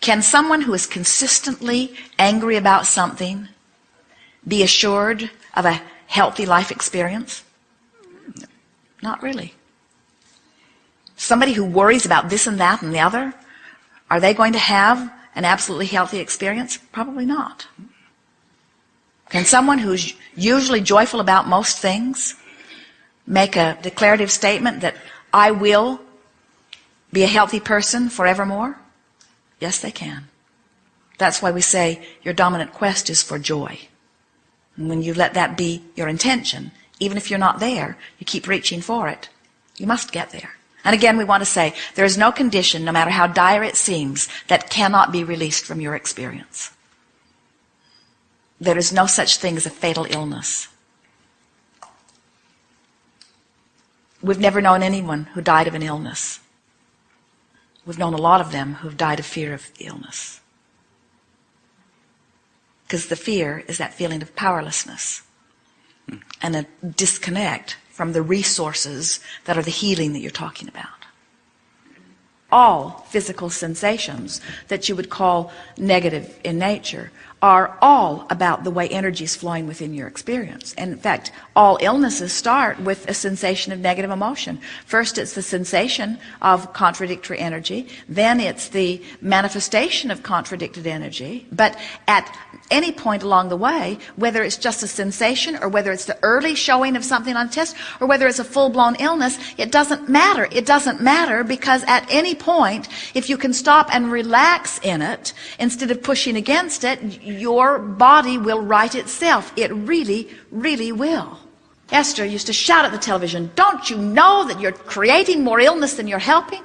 Can someone who is consistently angry about something be assured of a healthy life experience? Not really. Somebody who worries about this and that and the other, are they going to have an absolutely healthy experience? Probably not. Can someone who's usually joyful about most things make a declarative statement that I will be a healthy person forevermore? Yes, they can. That's why we say your dominant quest is for joy. And when you let that be your intention, even if you're not there, you keep reaching for it, you must get there. And again, we want to say there is no condition, no matter how dire it seems, that cannot be released from your experience. There is no such thing as a fatal illness. We've never known anyone who died of an illness. We've known a lot of them who've died of fear of illness. Because the fear is that feeling of powerlessness and a disconnect from the resources that are the healing that you're talking about. All physical sensations that you would call negative in nature are all about the way energy is flowing within your experience. And in fact, all illnesses start with a sensation of negative emotion. First, it's the sensation of contradictory energy. Then it's the manifestation of contradicted energy. But at any point along the way, whether it's just a sensation or whether it's the early showing of something on test or whether it's a full-blown illness, it doesn't matter. It doesn't matter because at any point, if you can stop and relax in it instead of pushing against it, your body will right itself. It really, really will. Esther used to shout at the television, "Don't you know that you're creating more illness than you're helping?"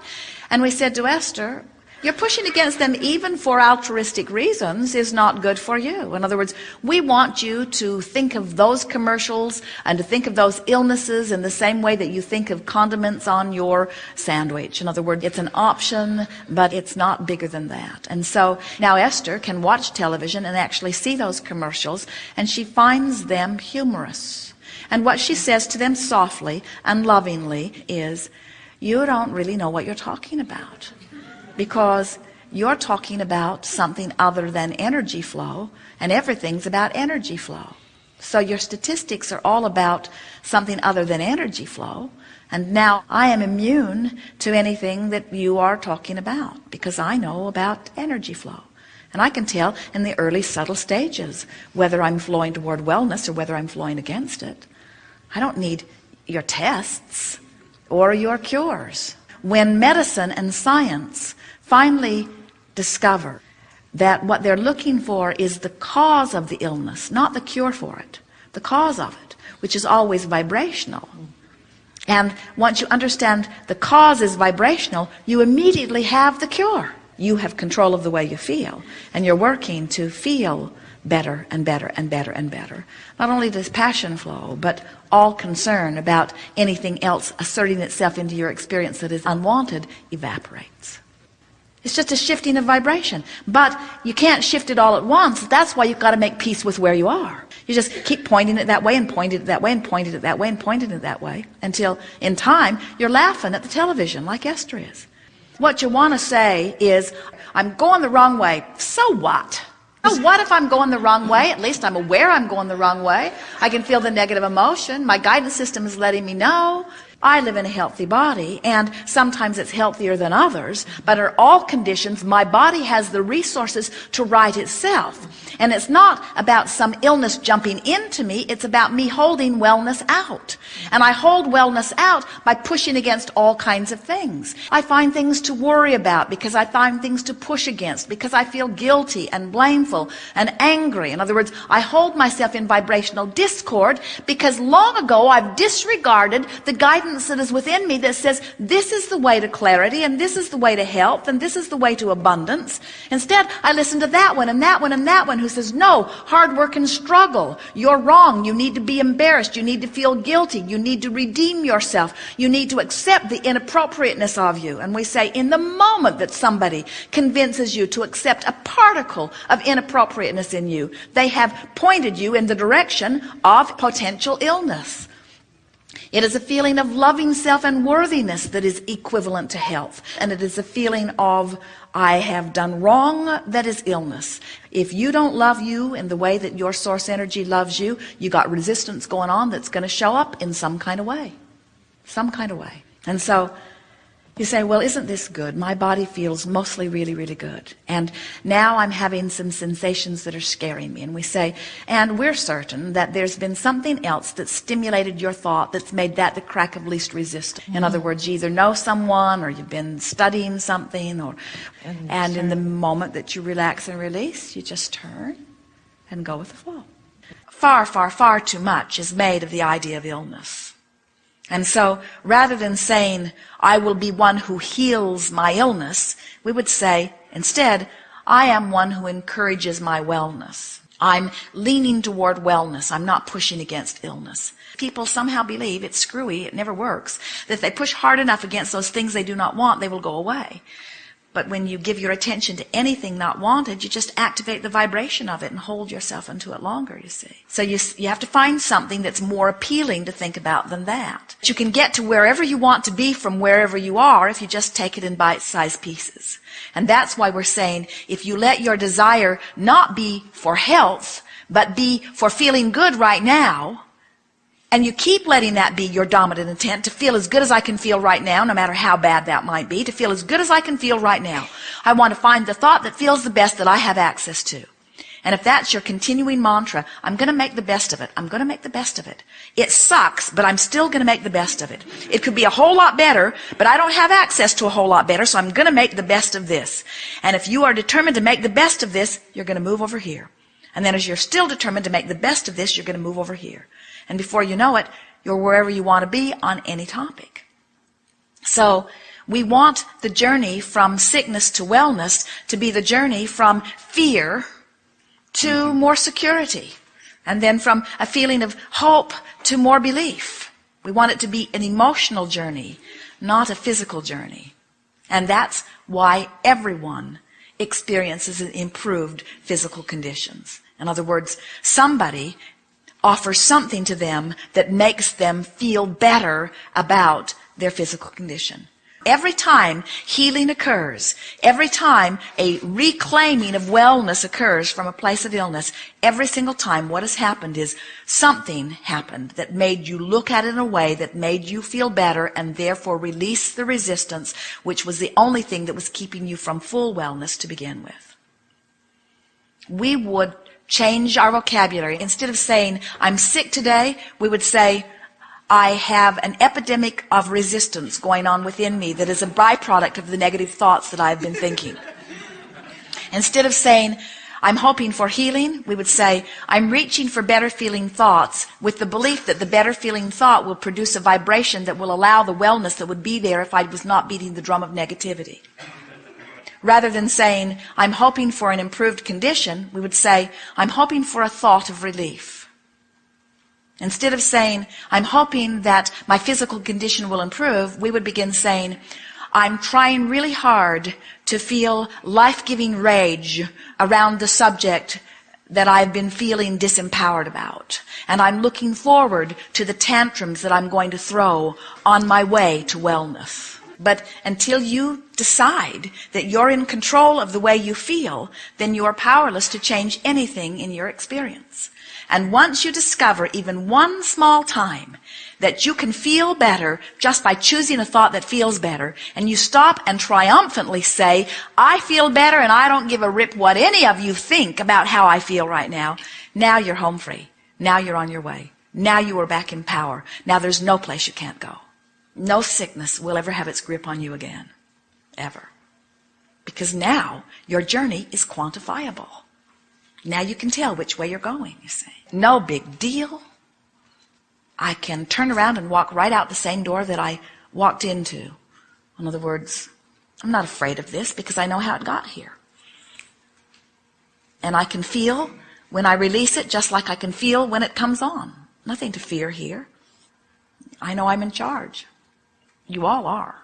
And we said to Esther, you're pushing against them even for altruistic reasons is not good for you. In other words, we want you to think of those commercials and to think of those illnesses in the same way that you think of condiments on your sandwich. In other words, it's an option, but it's not bigger than that. And so now Esther can watch television and actually see those commercials, and she finds them humorous. And what she says to them softly and lovingly is, you don't really know what you're talking about, because you're talking about something other than energy flow, and everything's about energy flow. So your statistics are all about something other than energy flow, and now I am immune to anything that you are talking about because I know about energy flow. And I can tell in the early subtle stages whether I'm flowing toward wellness or whether I'm flowing against it. I don't need your tests or your cures. When medicine and science finally discover that what they're looking for is the cause of the illness, not the cure for it, the cause of it, which is always vibrational. And once you understand the cause is vibrational, you immediately have the cure. You have control of the way you feel, and you're working to feel better and better and better and better. Not only does passion flow, but all concern about anything else asserting itself into your experience that is unwanted evaporates. It's just a shifting of vibration. But you can't shift it all at once. That's why you've got to make peace with where you are. You just keep pointing it that way and pointing it that way and pointing it that way and pointing it that way until in time you're laughing at the television like Esther is. What you want to say is, I'm going the wrong way. So what? So what if I'm going the wrong way? At least I'm aware I'm going the wrong way. I can feel the negative emotion. My guidance system is letting me know. I live in a healthy body, and sometimes it's healthier than others, but in all conditions, my body has the resources to right itself. And it's not about some illness jumping into me, it's about me holding wellness out. And I hold wellness out by pushing against all kinds of things. I find things to worry about because I find things to push against, because I feel guilty and blameful and angry. In other words, I hold myself in vibrational discord because long ago I've disregarded the guidance that is within me that says this is the way to clarity and this is the way to health and this is the way to abundance. Instead, I listen to that one and that one and that one who says, no, hard work and struggle. You're wrong. You need to be embarrassed. You need to feel guilty. You need to redeem yourself. You need to accept the inappropriateness of you. And we say, in the moment that somebody convinces you to accept a particle of inappropriateness in you, they have pointed you in the direction of potential illness. It is a feeling of loving self and worthiness that is equivalent to health. And it is a feeling of, I have done wrong, that is illness. If you don't love you in the way that your source energy loves you, you got resistance going on that's going to show up in some kind of way. Some kind of way. And so you say, well, isn't this good? My body feels mostly really, really good. And now I'm having some sensations that are scaring me. And we say, and we're certain that there's been something else that stimulated your thought that's made that the crack of least resistance. In other words, you either know someone or you've been studying something, and in the moment that you relax and release, you just turn and go with the flow. Far, far, far too much is made of the idea of illness. And so, rather than saying, I will be one who heals my illness, we would say, instead, I am one who encourages my wellness. I'm leaning toward wellness. I'm not pushing against illness. People somehow believe it's screwy, it never works, that if they push hard enough against those things they do not want, they will go away. But when you give your attention to anything not wanted, you just activate the vibration of it and hold yourself into it longer, you see. So you have to find something that's more appealing to think about than that. You can get to wherever you want to be from wherever you are if you just take it in bite-sized pieces. And that's why we're saying, if you let your desire not be for health, but be for feeling good right now, and you keep letting that be your dominant intent, to feel as good as I can feel right now, no matter how bad that might be, to feel as good as I can feel right now. I want to find the thought that feels the best that I have access to. And if that's your continuing mantra, I'm going to make the best of it. I'm going to make the best of it. It sucks, but I'm still going to make the best of it. It could be a whole lot better, but I don't have access to a whole lot better, so I'm going to make the best of this. And if you are determined to make the best of this, you're going to move over here. And then as you're still determined to make the best of this, you're going to move over here. And before you know it, you're wherever you want to be on any topic. So we want the journey from sickness to wellness to be the journey from fear to more security. And then from a feeling of hope to more belief. We want it to be an emotional journey, not a physical journey. And that's why everyone experiences improved physical conditions. In other words, somebody offers something to them that makes them feel better about their physical condition. Every time healing occurs, every time a reclaiming of wellness occurs from a place of illness, every single time what has happened is something happened that made you look at it in a way that made you feel better and therefore release the resistance, which was the only thing that was keeping you from full wellness to begin with. We would change our vocabulary. Instead of saying, I'm sick today, we would say, I have an epidemic of resistance going on within me that is a byproduct of the negative thoughts that I've been thinking. Instead of saying, I'm hoping for healing, we would say, I'm reaching for better feeling thoughts with the belief that the better feeling thought will produce a vibration that will allow the wellness that would be there if I was not beating the drum of negativity. Rather than saying, I'm hoping for an improved condition, we would say, I'm hoping for a thought of relief. Instead of saying, I'm hoping that my physical condition will improve, we would begin saying, I'm trying really hard to feel life-giving rage around the subject that I've been feeling disempowered about. And I'm looking forward to the tantrums that I'm going to throw on my way to wellness. But until you decide that you're in control of the way you feel, then you are powerless to change anything in your experience. And once you discover even one small time that you can feel better just by choosing a thought that feels better, and you stop and triumphantly say, I feel better and I don't give a rip what any of you think about how I feel right now, now you're home free. Now you're on your way. Now you are back in power. Now there's no place you can't go. No sickness will ever have its grip on you again. Ever. Because now your journey is quantifiable. Now you can tell which way you're going, you see. No big deal. I can turn around and walk right out the same door that I walked into. In other words, I'm not afraid of this because I know how it got here. And I can feel when I release it just like I can feel when it comes on. Nothing to fear here. I know I'm in charge. You all are.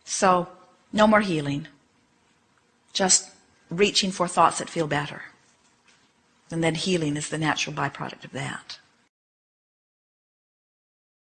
So, no more healing. Just reaching for thoughts that feel better. And then healing is the natural byproduct of that.